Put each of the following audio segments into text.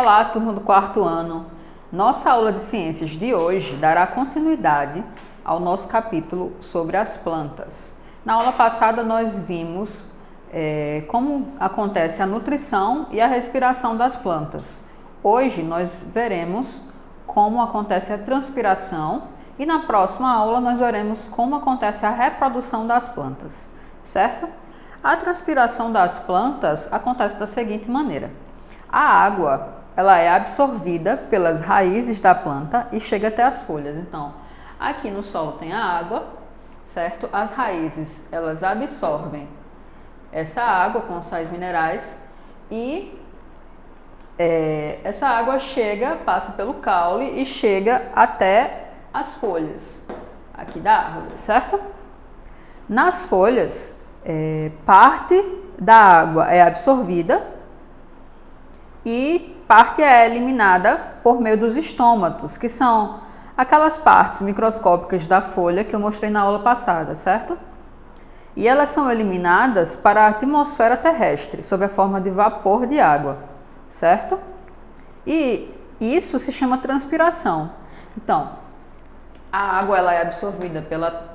Olá, turma do quarto ano. Nossa aula de ciências de hoje dará continuidade ao nosso capítulo sobre as plantas. Na aula passada nós vimos como acontece a nutrição e a respiração das plantas. Hoje nós veremos como acontece a transpiração e na próxima aula nós veremos como acontece a reprodução das plantas, certo? A transpiração das plantas acontece da seguinte maneira. A água ela é absorvida pelas raízes da planta e chega até as folhas. Então, aqui no solo tem a água, certo? As raízes, elas absorvem essa água com sais minerais e essa água passa pelo caule e chega até as folhas aqui da árvore, certo? Nas folhas, parte da água é absorvida e parte é eliminada por meio dos estômatos, que são aquelas partes microscópicas da folha que eu mostrei na aula passada, certo? E elas são eliminadas para a atmosfera terrestre, sob a forma de vapor de água, certo? E isso se chama transpiração. Então, a água ela é absorvida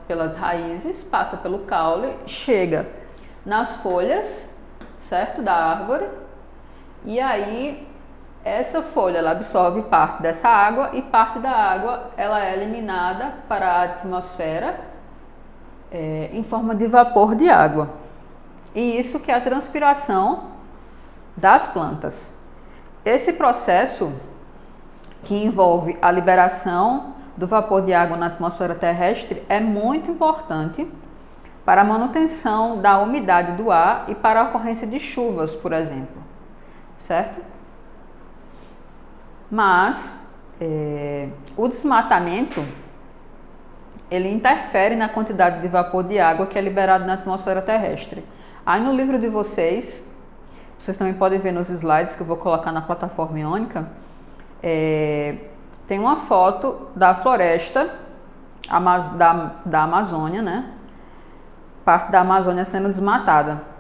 pelas raízes, passa pelo caule, chega nas folhas, certo? Da árvore. E aí, essa folha ela absorve parte dessa água e parte da água ela é eliminada para a atmosfera em forma de vapor de água. E isso que é a transpiração das plantas. Esse processo que envolve a liberação do vapor de água na atmosfera terrestre é muito importante para a manutenção da umidade do ar e para a ocorrência de chuvas, por exemplo, certo? Mas o desmatamento ele interfere na quantidade de vapor de água que é liberado na atmosfera terrestre. Aí no livro de vocês também podem ver nos slides que eu vou colocar na plataforma iônica, tem uma foto da floresta da Amazônia, né? Parte da Amazônia sendo desmatada.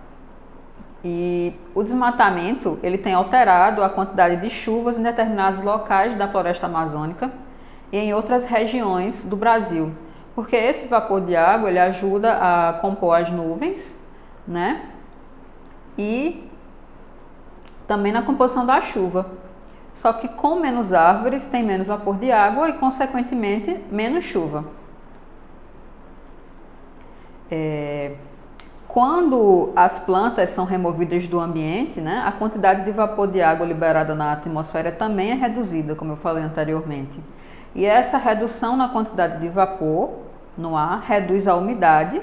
E o desmatamento ele tem alterado a quantidade de chuvas em determinados locais da floresta amazônica e em outras regiões do Brasil, porque esse vapor de água ele ajuda a compor as nuvens, né? E também na composição da chuva. Só que com menos árvores tem menos vapor de água e, consequentemente, menos chuva. Quando as plantas são removidas do ambiente, né, a quantidade de vapor de água liberada na atmosfera também é reduzida, como eu falei anteriormente. E essa redução na quantidade de vapor no ar reduz a umidade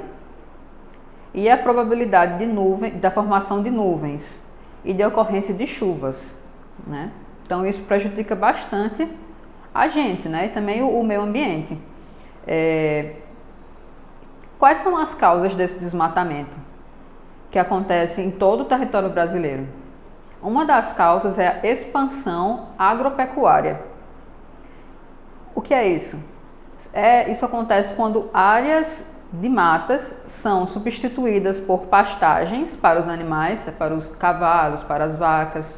e a probabilidade da formação de nuvens e de ocorrência de chuvas, né? Então isso prejudica bastante a gente, né? E também o meio ambiente. Quais são as causas desse desmatamento que acontece em todo o território brasileiro? Uma das causas é a expansão agropecuária. O que é isso? Isso acontece quando áreas de matas são substituídas por pastagens para os animais, para os cavalos, para as vacas,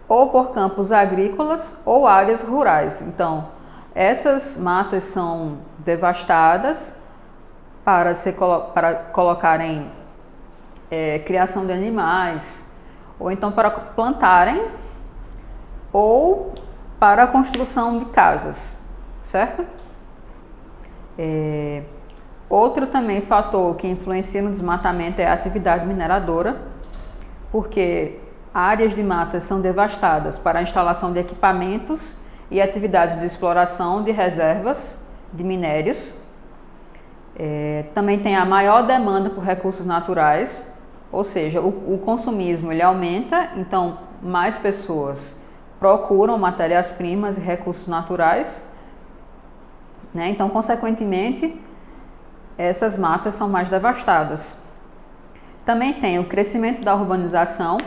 ou por campos agrícolas ou áreas rurais. Então, essas matas são devastadas para colocarem criação de animais, ou então para plantarem, ou para a construção de casas, certo? Outro também fator que influencia no desmatamento é a atividade mineradora, porque áreas de matas são devastadas para a instalação de equipamentos e atividades de exploração de reservas de minérios. Também tem a maior demanda por recursos naturais, ou seja, o consumismo ele aumenta, então mais pessoas procuram matérias-primas e recursos naturais, né? Então, consequentemente, essas matas são mais devastadas. Também tem o crescimento da urbanização,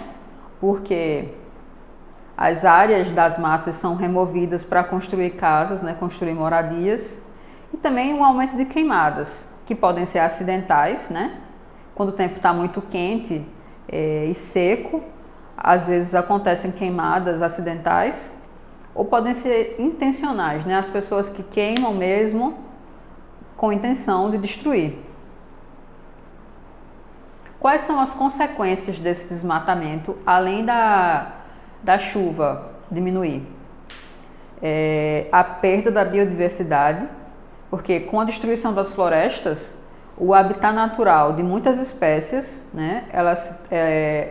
porque as áreas das matas são removidas para construir casas, né? Construir moradias. E também um aumento de queimadas, que podem ser acidentais, né? Quando o tempo está muito quente e seco, às vezes acontecem queimadas acidentais ou podem ser intencionais, né? As pessoas que queimam mesmo com intenção de destruir. Quais são as consequências desse desmatamento, além da chuva diminuir? A perda da biodiversidade, porque com a destruição das florestas, o habitat natural de muitas espécies, né,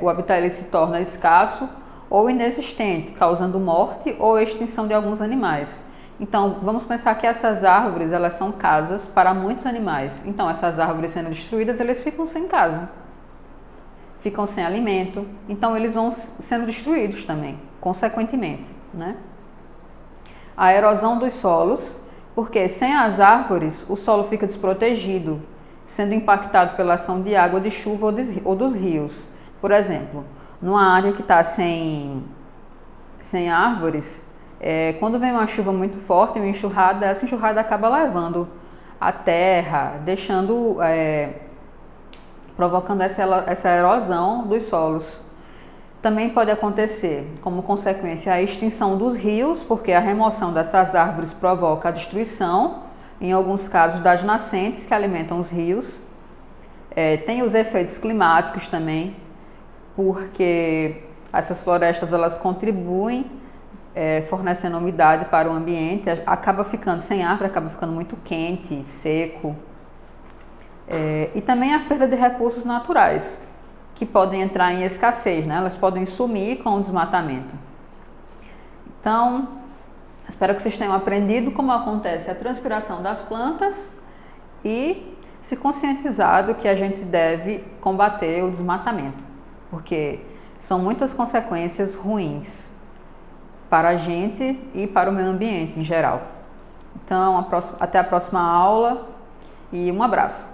o habitat ele se torna escasso ou inexistente, causando morte ou extinção de alguns animais. Então, vamos pensar que essas árvores, elas são casas para muitos animais. Então, essas árvores sendo destruídas, eles ficam sem casa, ficam sem alimento. Então, eles vão sendo destruídos também, consequentemente, né? A erosão dos solos, porque sem as árvores, o solo fica desprotegido, sendo impactado pela ação de água de chuva ou dos rios. Por exemplo, numa área que está sem árvores, quando vem uma chuva muito forte, uma enxurrada, essa enxurrada acaba levando a terra, provocando essa erosão dos solos. Também pode acontecer, como consequência, a extinção dos rios, porque a remoção dessas árvores provoca a destruição, em alguns casos, das nascentes que alimentam os rios. Tem os efeitos climáticos também, porque essas florestas elas contribuem fornecendo umidade para o ambiente, acaba ficando sem árvore, acaba ficando muito quente, seco. E também a perda de recursos naturais, que podem entrar em escassez, né? Elas podem sumir com o desmatamento. Então, espero que vocês tenham aprendido como acontece a transpiração das plantas e se conscientizado que a gente deve combater o desmatamento, porque são muitas consequências ruins para a gente e para o meio ambiente em geral. Então, até a próxima aula e um abraço.